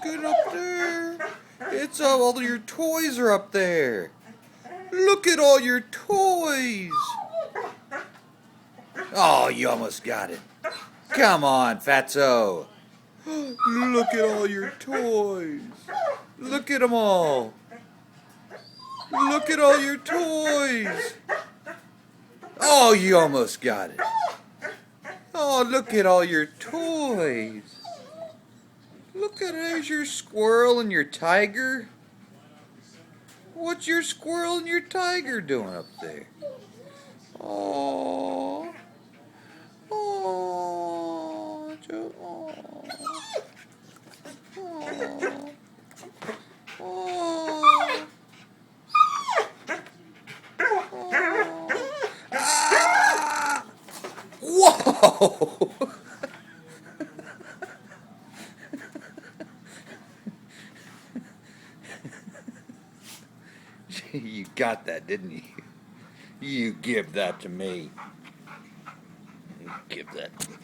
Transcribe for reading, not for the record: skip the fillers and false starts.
Look at up there. It's all your toys are up there. Look at all your toys. Oh, you almost got it. Come on, Fatso. Look at all your toys. Look at them all. Look at all your toys. Oh, you almost got it. Oh, look at all your toys. Look at there's your squirrel and your tiger. What's your squirrel and your tiger doing up there? Oh, oh, oh, oh, oh, oh. Ah! Whoa! You got that, didn't you? You give that to me. You give that to me.